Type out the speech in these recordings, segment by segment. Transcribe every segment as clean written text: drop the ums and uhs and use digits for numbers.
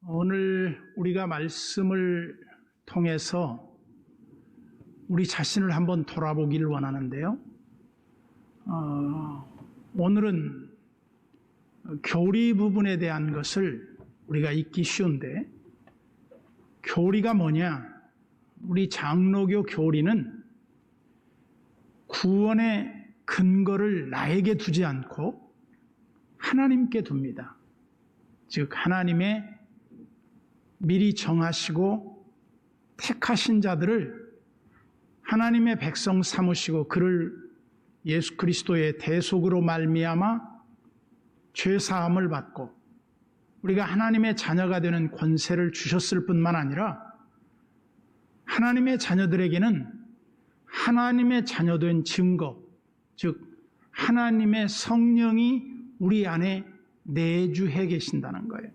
오늘 우리가 말씀을 통해서 우리 자신을 한번 돌아보기를 원하는데요. 오늘은 교리 부분에 대한 것을 우리가 잊기 쉬운데, 교리가 뭐냐? 우리 장로교 교리는 구원의 근거를 나에게 두지 않고 하나님께 둡니다. 즉 하나님의 미리 정하시고 택하신 자들을 하나님의 백성 삼으시고 그를 예수 그리스도의 대속으로 말미암아 죄사함을 받고 우리가 하나님의 자녀가 되는 권세를 주셨을 뿐만 아니라 하나님의 자녀들에게는 하나님의 자녀된 증거, 즉 하나님의 성령이 우리 안에 내주해 계신다는 거예요.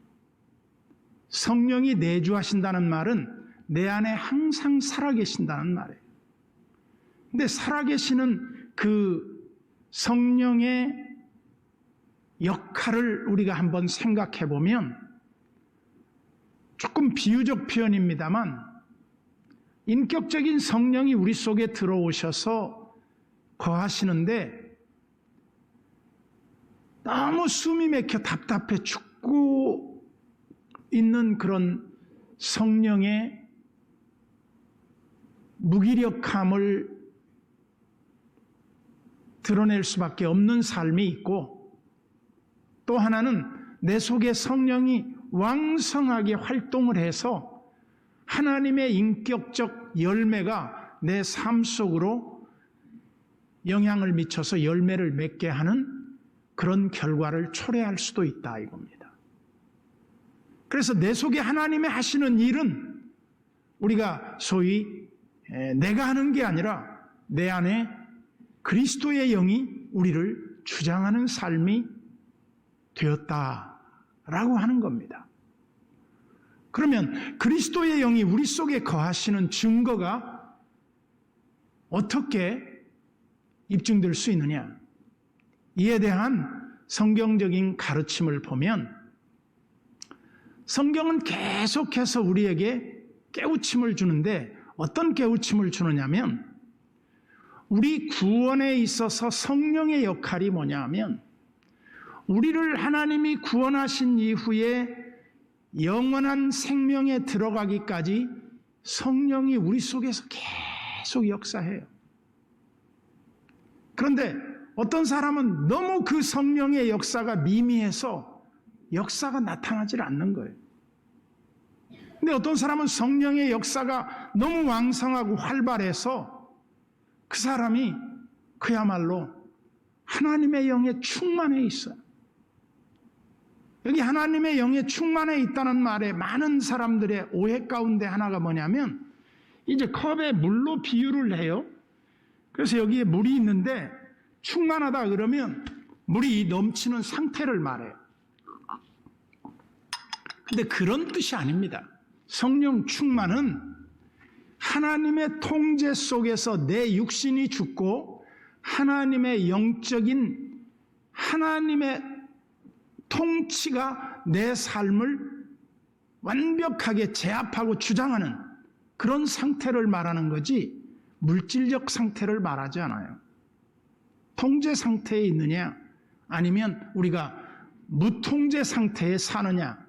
성령이 내주하신다는 말은 내 안에 항상 살아계신다는 말이에요. 근데 살아계시는 그 성령의 역할을 우리가 한번 생각해 보면, 조금 비유적 표현입니다만 인격적인 성령이 우리 속에 들어오셔서 거하시는데 너무 숨이 막혀 답답해 죽고 있는 그런 성령의 무기력함을 드러낼 수밖에 없는 삶이 있고, 또 하나는 내 속에 성령이 왕성하게 활동을 해서 하나님의 인격적 열매가 내 삶 속으로 영향을 미쳐서 열매를 맺게 하는 그런 결과를 초래할 수도 있다 이겁니다. 그래서 내 속에 하나님의 하시는 일은 우리가 소위 내가 하는 게 아니라 내 안에 그리스도의 영이 우리를 주장하는 삶이 되었다라고 하는 겁니다. 그러면 그리스도의 영이 우리 속에 거하시는 증거가 어떻게 입증될 수 있느냐? 이에 대한 성경적인 가르침을 보면, 성경은 계속해서 우리에게 깨우침을 주는데, 어떤 깨우침을 주느냐면, 우리 구원에 있어서 성령의 역할이 뭐냐 하면, 우리를 하나님이 구원하신 이후에 영원한 생명에 들어가기까지 성령이 우리 속에서 계속 역사해요. 그런데 어떤 사람은 너무 그 성령의 역사가 미미해서 역사가 나타나질 않는 거예요. 근데 어떤 사람은 성령의 역사가 너무 왕성하고 활발해서 그 사람이 그야말로 하나님의 영에 충만해 있어요. 여기 하나님의 영에 충만해 있다는 말에 많은 사람들의 오해 가운데 하나가 뭐냐면, 이제 컵에 물로 비유를 해요. 그래서 여기에 물이 있는데 충만하다 그러면 물이 넘치는 상태를 말해요. 근데 그런 뜻이 아닙니다. 성령 충만은 하나님의 통제 속에서 내 육신이 죽고 하나님의 영적인 하나님의 통치가 내 삶을 완벽하게 제압하고 주장하는 그런 상태를 말하는 거지, 물질적 상태를 말하지 않아요. 통제 상태에 있느냐 아니면 우리가 무통제 상태에 사느냐,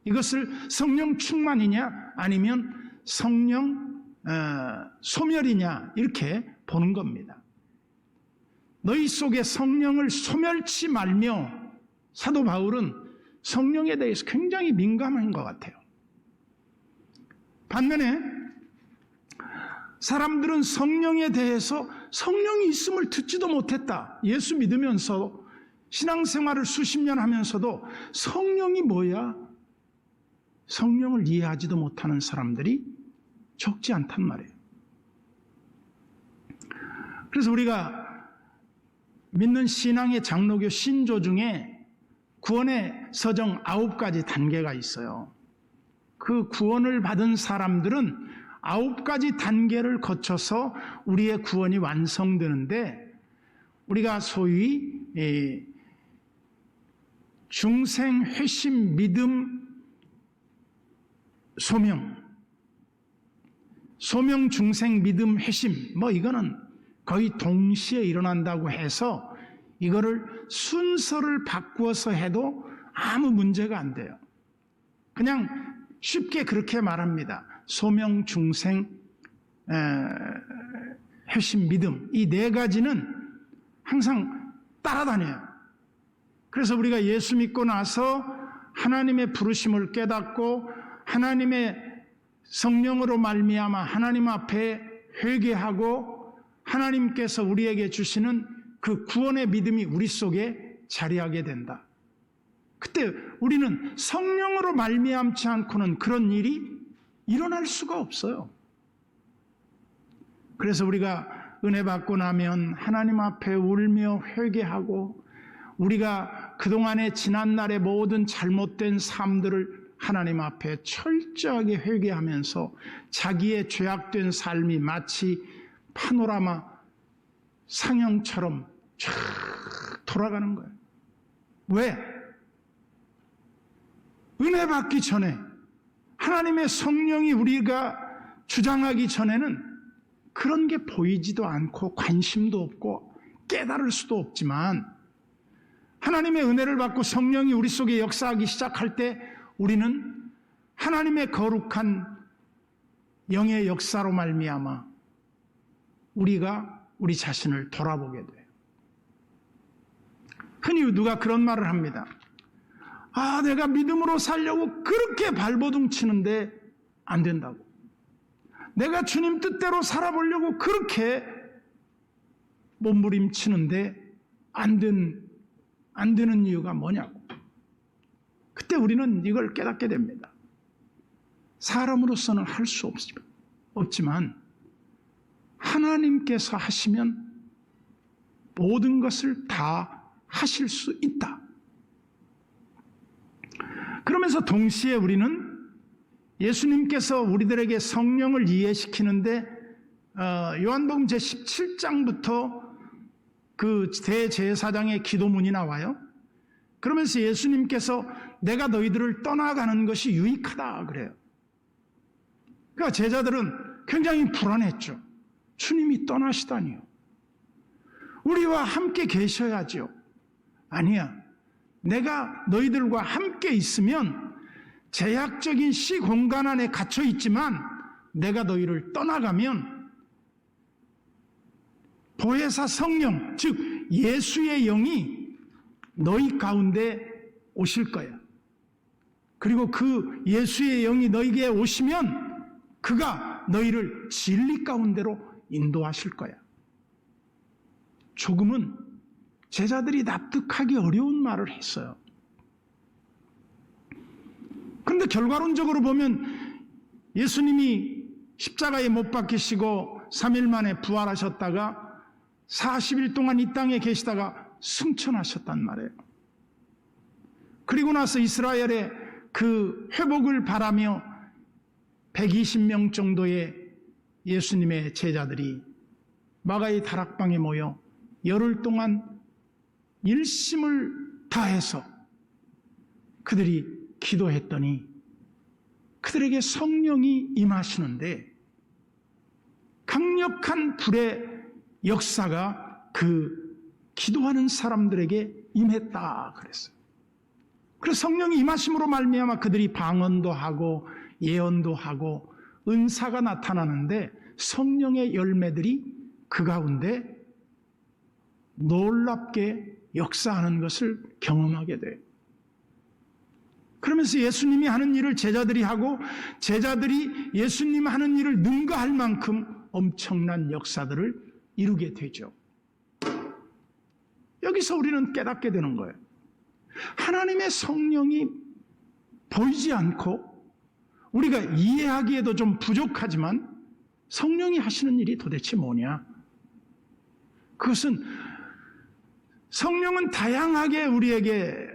이것을 성령 충만이냐 아니면 성령 소멸이냐 이렇게 보는 겁니다. 너희 속에 성령을 소멸치 말며, 사도 바울은 성령에 대해서 굉장히 민감한 것 같아요. 반면에 사람들은 성령에 대해서 성령이 있음을 듣지도 못했다. 예수 믿으면서 신앙생활을 수십 년 하면서도 성령이 뭐야? 성령을 이해하지도 못하는 사람들이 적지 않단 말이에요. 그래서 우리가 믿는 신앙의 장로교 신조 중에 구원의 서정 9가지 단계가 있어요. 그 구원을 받은 사람들은 9가지 단계를 거쳐서 우리의 구원이 완성되는데, 우리가 소위 중생, 회심, 믿음, 소명, 중생, 믿음, 회심, 이거는 거의 동시에 일어난다고 해서 이거를 순서를 바꾸어서 해도 아무 문제가 안 돼요. 그냥 쉽게 그렇게 말합니다. 소명, 중생, 회심, 믿음, 이 네 가지는 항상 따라다녀요. 그래서 우리가 예수 믿고 나서 하나님의 부르심을 깨닫고 하나님의 성령으로 말미암아 하나님 앞에 회개하고 하나님께서 우리에게 주시는 그 구원의 믿음이 우리 속에 자리하게 된다. 그때 우리는 성령으로 말미암지 않고는 그런 일이 일어날 수가 없어요. 그래서 우리가 은혜 받고 나면 하나님 앞에 울며 회개하고 우리가 그동안의 지난날의 모든 잘못된 삶들을 하나님 앞에 철저하게 회개하면서 자기의 죄악된 삶이 마치 파노라마 상영처럼 쫙 돌아가는 거예요. 왜? 은혜 받기 전에 하나님의 성령이 우리가 주장하기 전에는 그런 게 보이지도 않고 관심도 없고 깨달을 수도 없지만 하나님의 은혜를 받고 성령이 우리 속에 역사하기 시작할 때 우리는 하나님의 거룩한 영의 역사로 말미암아 우리가 우리 자신을 돌아보게 돼요. 흔히 누가 그런 말을 합니다. 내가 믿음으로 살려고 그렇게 발버둥 치는데 안 된다고. 내가 주님 뜻대로 살아보려고 그렇게 몸부림치는데 안 되는 이유가 뭐냐고. 그때 우리는 이걸 깨닫게 됩니다. 사람으로서는 할 수 없지만 하나님께서 하시면 모든 것을 다 하실 수 있다. 그러면서 동시에 우리는 예수님께서 우리들에게 성령을 이해시키는데 요한복음 제17장부터 그 대제사장의 기도문이 나와요. 그러면서 예수님께서 내가 너희들을 떠나가는 것이 유익하다 그래요. 그러니까 제자들은 굉장히 불안했죠. 주님이 떠나시다니요. 우리와 함께 계셔야죠. 아니야. 내가 너희들과 함께 있으면 제약적인 시공간 안에 갇혀 있지만 내가 너희를 떠나가면 보혜사 성령, 즉 예수의 영이 너희 가운데 오실 거야. 그리고 그 예수의 영이 너희에게 오시면 그가 너희를 진리 가운데로 인도하실 거야. 조금은 제자들이 납득하기 어려운 말을 했어요. 그런데 결과론적으로 보면 예수님이 십자가에 못 박히시고 3일 만에 부활하셨다가 40일 동안 이 땅에 계시다가 승천하셨단 말이에요. 그리고 나서 이스라엘의 그 회복을 바라며 120명 정도의 예수님의 제자들이 마가의 다락방에 모여 열흘 동안 일심을 다해서 그들이 기도했더니 그들에게 성령이 임하시는데 강력한 불의 역사가 그 기도하는 사람들에게 임했다 그랬어요. 그래서 성령이 임하심으로 말미암아 그들이 방언도 하고 예언도 하고 은사가 나타나는데 성령의 열매들이 그 가운데 놀랍게 역사하는 것을 경험하게 돼요. 그러면서 예수님이 하는 일을 제자들이 하고 제자들이 예수님 하는 일을 능가할 만큼 엄청난 역사들을 이루게 되죠. 여기서 우리는 깨닫게 되는 거예요. 하나님의 성령이 보이지 않고 우리가 이해하기에도 좀 부족하지만 성령이 하시는 일이 도대체 뭐냐? 그것은 성령은 다양하게 우리에게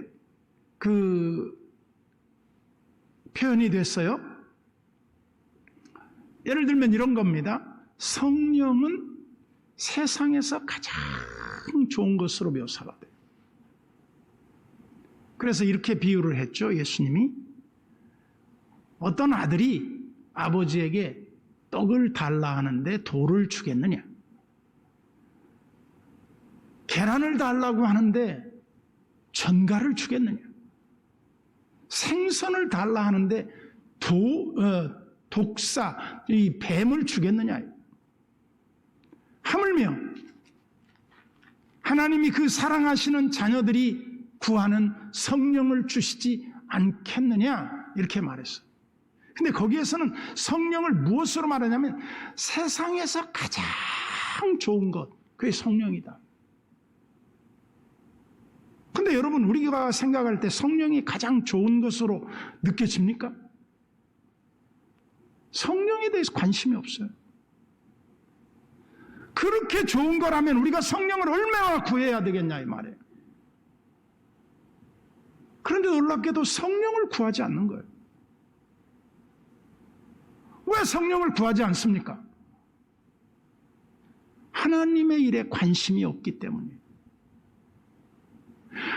표현이 됐어요. 예를 들면 이런 겁니다. 성령은 세상에서 가장 좋은 것으로 묘사가 돼요. 그래서 이렇게 비유를 했죠. 예수님이 어떤 아들이 아버지에게 떡을 달라 하는데 돌을 주겠느냐? 계란을 달라고 하는데 전갈을 주겠느냐? 생선을 달라 하는데 독사, 이 뱀을 주겠느냐? 하물며 하나님이 그 사랑하시는 자녀들이 구하는 성령을 주시지 않겠느냐? 이렇게 말했어요. 근데 거기에서는 성령을 무엇으로 말하냐면 세상에서 가장 좋은 것, 그게 성령이다. 근데 여러분, 우리가 생각할 때 성령이 가장 좋은 것으로 느껴집니까? 성령에 대해서 관심이 없어요. 그렇게 좋은 거라면 우리가 성령을 얼마나 구해야 되겠냐 이 말이에요. 그런데 놀랍게도 성령을 구하지 않는 거예요. 왜 성령을 구하지 않습니까? 하나님의 일에 관심이 없기 때문이에요.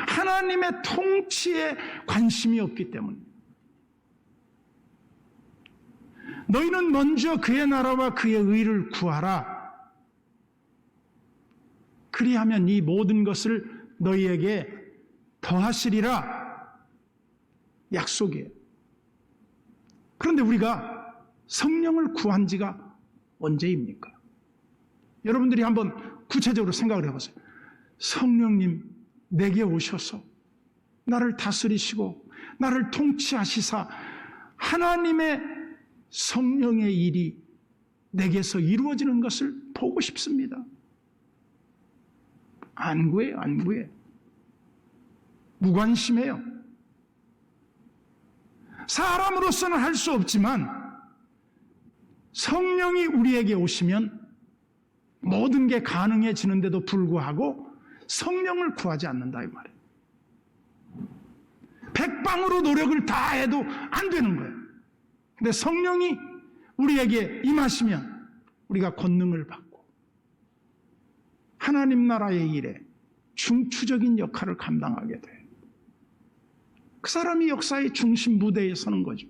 하나님의 통치에 관심이 없기 때문이에요. 너희는 먼저 그의 나라와 그의 의를 구하라. 그리하면 이 모든 것을 너희에게 더하시리라. 약속이에요. 그런데 우리가 성령을 구한 지가 언제입니까? 여러분들이 한번 구체적으로 생각을 해보세요. 성령님 내게 오셔서 나를 다스리시고 나를 통치하시사 하나님의 성령의 일이 내게서 이루어지는 것을 보고 싶습니다. 안 구해요, 안 구해요. 무관심해요. 사람으로서는 할 수 없지만 성령이 우리에게 오시면 모든 게 가능해지는데도 불구하고 성령을 구하지 않는다 이 말이에요. 백방으로 노력을 다해도 안 되는 거예요. 근데 성령이 우리에게 임하시면 우리가 권능을 받고 하나님 나라의 일에 중추적인 역할을 감당하게 돼요. 그 사람이 역사의 중심 무대에 서는 거죠.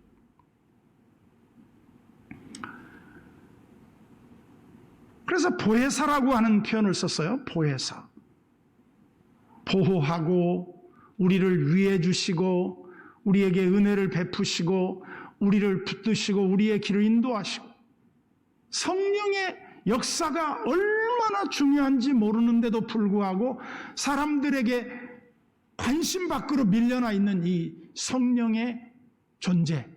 그래서 보혜사라고 하는 표현을 썼어요. 보혜사. 보호하고 우리를 위해 주시고 우리에게 은혜를 베푸시고 우리를 붙드시고 우리의 길을 인도하시고 성령의 역사가 얼마나 중요한지 모르는데도 불구하고 사람들에게 관심 밖으로 밀려나 있는 이 성령의 존재.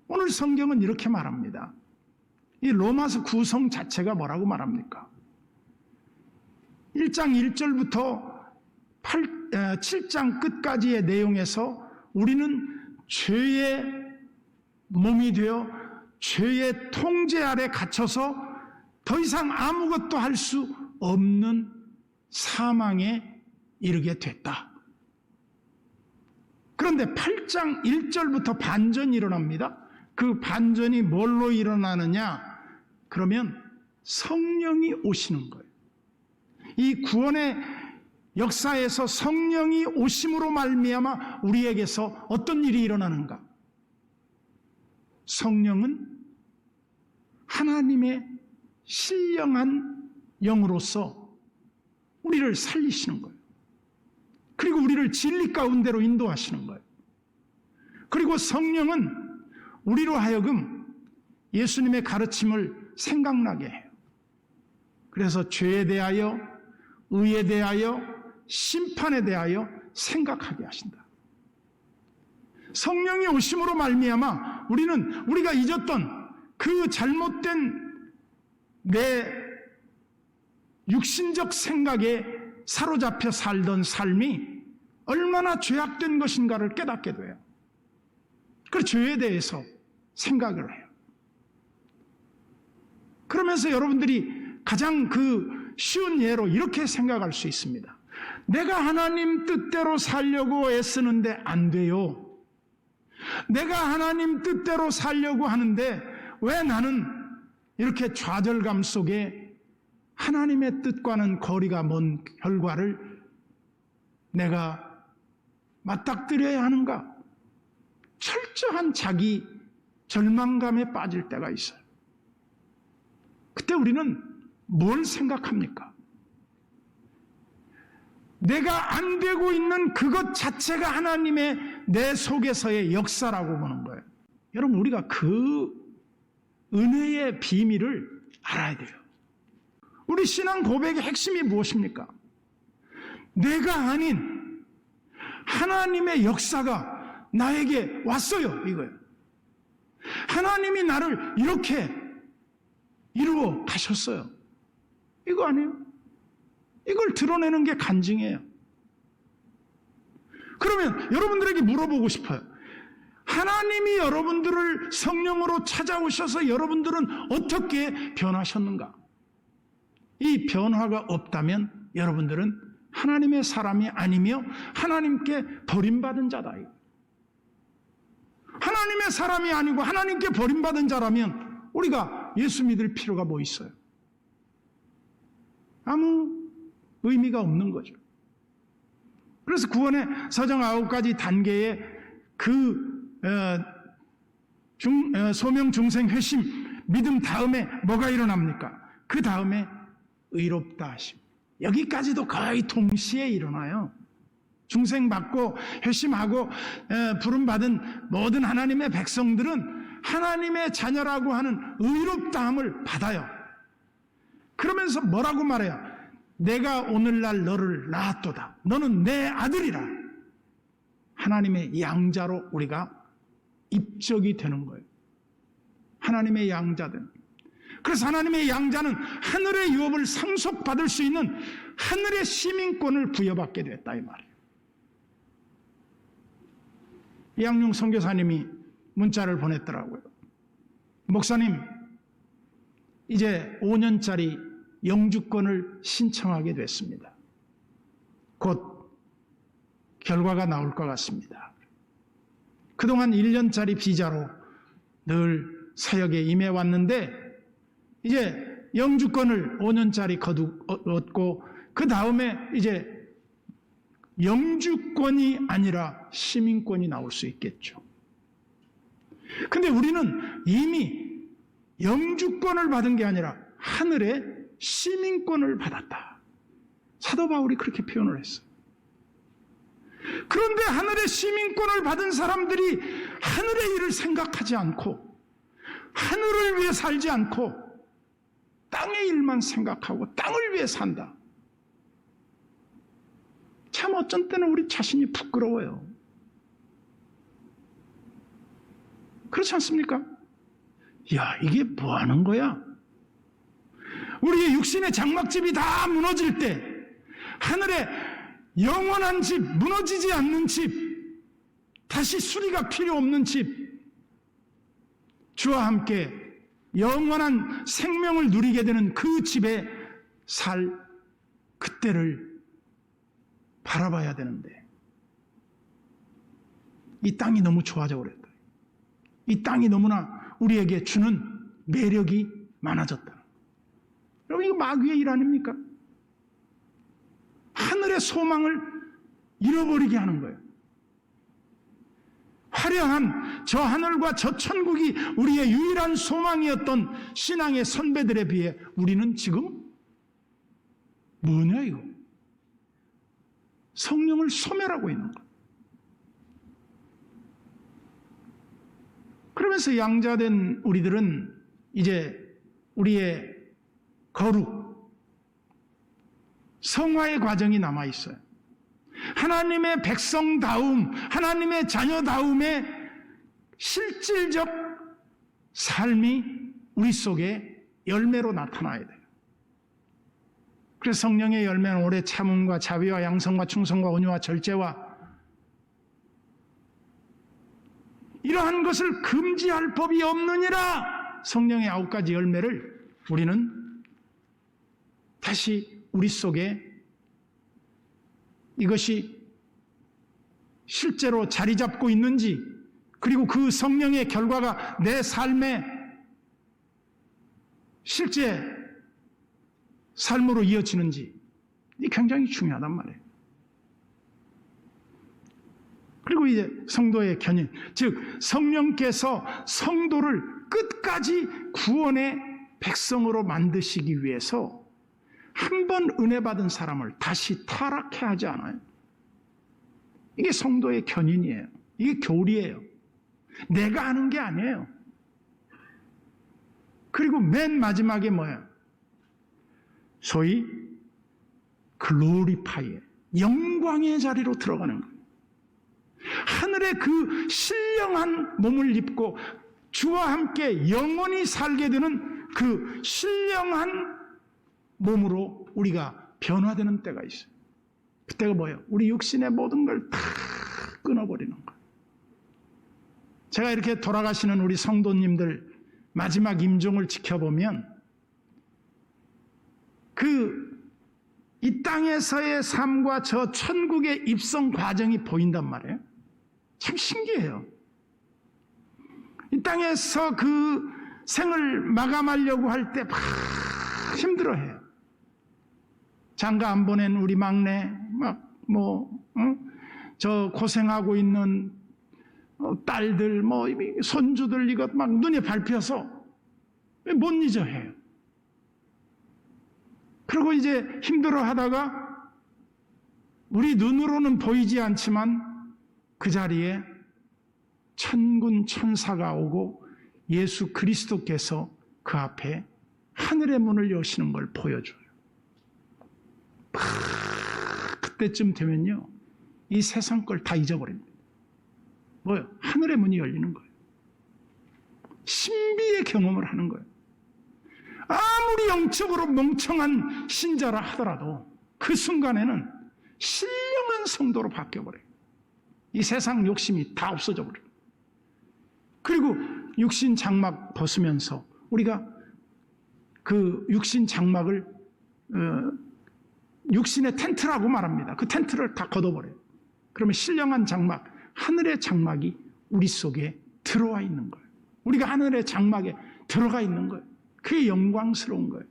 오늘 성경은 이렇게 말합니다. 이 로마서 구성 자체가 뭐라고 말합니까? 1장 1절부터 7장 끝까지의 내용에서 우리는 죄의 몸이 되어 죄의 통제 아래 갇혀서 더 이상 아무것도 할 수 없는 사망에 이르게 됐다. 그런데 8장 1절부터 반전이 일어납니다. 그 반전이 뭘로 일어나느냐? 그러면 성령이 오시는 거예요. 이 구원의 역사에서 성령이 오심으로 말미암아 우리에게서 어떤 일이 일어나는가? 성령은 하나님의 신령한 영으로서 우리를 살리시는 거예요. 그리고 우리를 진리 가운데로 인도하시는 거예요. 그리고 성령은 우리로 하여금 예수님의 가르침을 생각나게 해요. 그래서 죄에 대하여, 의에 대하여, 심판에 대하여 생각하게 하신다. 성령이 오심으로 말미암아 우리는 우리가 잊었던 그 잘못된 내 육신적 생각에 사로잡혀 살던 삶이 얼마나 죄악된 것인가를 깨닫게 돼요. 그 죄에 대해서 생각을 해요. 그러면서 여러분들이 가장 그 쉬운 예로 이렇게 생각할 수 있습니다. 내가 하나님 뜻대로 살려고 애쓰는데 안 돼요. 내가 하나님 뜻대로 살려고 하는데 왜 나는 이렇게 좌절감 속에 하나님의 뜻과는 거리가 먼 결과를 내가 맞닥뜨려야 하는가? 철저한 자기 절망감에 빠질 때가 있어요. 그때 우리는 뭘 생각합니까? 내가 안 되고 있는 그것 자체가 하나님의 내 속에서의 역사라고 보는 거예요. 여러분, 우리가 그 은혜의 비밀을 알아야 돼요. 우리 신앙 고백의 핵심이 무엇입니까? 내가 아닌 하나님의 역사가 나에게 왔어요, 이거예요. 하나님이 나를 이렇게 이루어 가셨어요. 이거 아니에요? 이걸 드러내는 게 간증이에요. 그러면 여러분들에게 물어보고 싶어요. 하나님이 여러분들을 성령으로 찾아오셔서 여러분들은 어떻게 변하셨는가? 이 변화가 없다면 여러분들은 하나님의 사람이 아니며 하나님께 버림받은 자다. 하나님의 사람이 아니고 하나님께 버림받은 자라면 우리가 예수 믿을 필요가 뭐 있어요? 아무 의미가 없는 거죠. 그래서 구원의 사정 9가지 단계의 소명, 중생, 회심, 믿음 다음에 뭐가 일어납니까? 그 다음에 의롭다 하심. 여기까지도 거의 동시에 일어나요. 중생 받고 회심하고 부름받은 모든 하나님의 백성들은 하나님의 자녀라고 하는 의롭다함을 받아요. 그러면서 뭐라고 말해요? 내가 오늘날 너를 낳았도다. 너는 내 아들이라. 하나님의 양자로 우리가 입적이 되는 거예요. 하나님의 양자들. 그래서 하나님의 양자는 하늘의 유업을 상속받을 수 있는 하늘의 시민권을 부여받게 됐다 이 말이에요. 이양용 선교사님이 문자를 보냈더라고요. 목사님, 이제 5년짜리 영주권을 신청하게 됐습니다. 곧 결과가 나올 것 같습니다. 그동안 1년짜리 비자로 늘 사역에 임해왔는데 이제 영주권을 5년짜리 얻고 그 다음에 이제 영주권이 아니라 시민권이 나올 수 있겠죠. 근데 우리는 이미 영주권을 받은 게 아니라 하늘의 시민권을 받았다. 사도 바울이 그렇게 표현을 했어요. 그런데 하늘의 시민권을 받은 사람들이 하늘의 일을 생각하지 않고 하늘을 위해 살지 않고 땅의 일만 생각하고 땅을 위해 산다. 참 어쩐 때는 우리 자신이 부끄러워요. 그렇지 않습니까? 야, 이게 뭐 하는 거야? 우리의 육신의 장막집이 다 무너질 때 하늘에 영원한 집, 무너지지 않는 집, 다시 수리가 필요 없는 집, 주와 함께 영원한 생명을 누리게 되는 그 집에 살 그때를 바라봐야 되는데 이 땅이 너무 좋아져 버렸다. 이 땅이 너무나 우리에게 주는 매력이 많아졌다. 여러분, 이거 마귀의 일 아닙니까? 하늘의 소망을 잃어버리게 하는 거예요. 화려한 저 하늘과 저 천국이 우리의 유일한 소망이었던 신앙의 선배들에 비해 우리는 지금 뭐냐 이거? 성령을 소멸하고 있는 거예요. 그러면서 양자된 우리들은 이제 우리의 거룩, 성화의 과정이 남아있어요. 하나님의 백성다움, 하나님의 자녀다움의 실질적 삶이 우리 속에 열매로 나타나야 돼요. 그래서 성령의 열매는 오래 참음과 자비와 양성과 충성과 온유와 절제와 이러한 것을 금지할 법이 없느니라. 성령의 9가지 열매를 우리는 다시 우리 속에 이것이 실제로 자리 잡고 있는지, 그리고 그 성령의 결과가 내 삶에 실제 삶으로 이어지는지, 이게 굉장히 중요하단 말이에요. 그리고 이제 성도의 견인, 즉 성령께서 성도를 끝까지 구원의 백성으로 만드시기 위해서 한 번 은혜 받은 사람을 다시 타락해 하지 않아요. 이게 성도의 견인이에요. 이게 교리예요. 내가 하는 게 아니에요. 그리고 맨 마지막에 뭐예요? 소위 글로리파이에 영광의 자리로 들어가는 거예요. 하늘의 그 신령한 몸을 입고 주와 함께 영원히 살게 되는 그 신령한 몸으로 우리가 변화되는 때가 있어요. 그때가 뭐예요? 우리 육신의 모든 걸 다 끊어버리는 거예요. 제가 이렇게 돌아가시는 우리 성도님들 마지막 임종을 지켜보면 이 땅에서의 삶과 저 천국의 입성 과정이 보인단 말이에요. 참 신기해요. 이 땅에서 그 생을 마감하려고 할 때 막 힘들어해요. 장가 안 보낸 우리 막내 저 고생하고 있는 딸들 손주들 이것 막 눈에 밟혀서 못 잊어 해요. 그리고 이제 힘들어 하다가 우리 눈으로는 보이지 않지만 그 자리에 천군 천사가 오고 예수 그리스도께서 그 앞에 하늘의 문을 여시는 걸 보여줘요. 그때쯤 되면요, 이 세상 걸 다 잊어버립니다. 뭐요? 하늘의 문이 열리는 거예요. 신비의 경험을 하는 거예요. 아무리 영적으로 멍청한 신자라 하더라도 그 순간에는 신령한 성도로 바뀌어버려요. 이 세상 욕심이 다 없어져 버려요. 그리고 육신 장막 벗으면서 우리가 그 육신 장막을 육신의 텐트라고 말합니다. 그 텐트를 다 걷어버려요. 그러면 신령한 장막, 하늘의 장막이 우리 속에 들어와 있는 거예요. 우리가 하늘의 장막에 들어가 있는 거예요. 그게 영광스러운 거예요.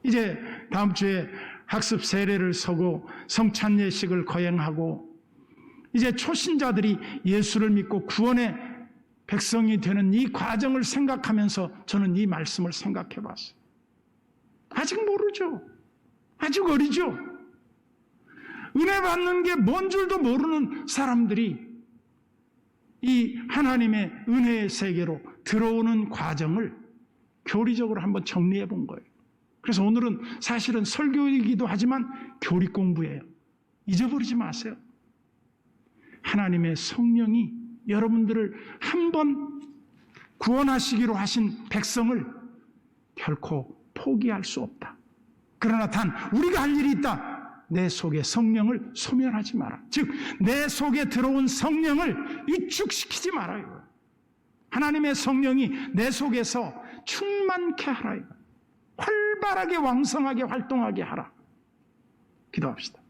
이제 다음 주에 학습 세례를 서고 성찬 예식을 거행하고 이제 초신자들이 예수를 믿고 구원의 백성이 되는 이 과정을 생각하면서 저는 이 말씀을 생각해 봤어요. 아직 모르죠. 아직 어리죠. 은혜 받는 게 뭔 줄도 모르는 사람들이 이 하나님의 은혜의 세계로 들어오는 과정을 교리적으로 한번 정리해 본 거예요. 그래서 오늘은 사실은 설교이기도 하지만 교리 공부예요. 잊어버리지 마세요. 하나님의 성령이 여러분들을 한번 구원하시기로 하신 백성을 결코 포기할 수 없다. 그러나 단 우리가 할 일이 있다. 내 속에 성령을 소멸하지 마라. 즉 내 속에 들어온 성령을 위축시키지 말아요. 하나님의 성령이 내 속에서 충만케 하라. 활발하게 왕성하게 활동하게 하라. 기도합시다.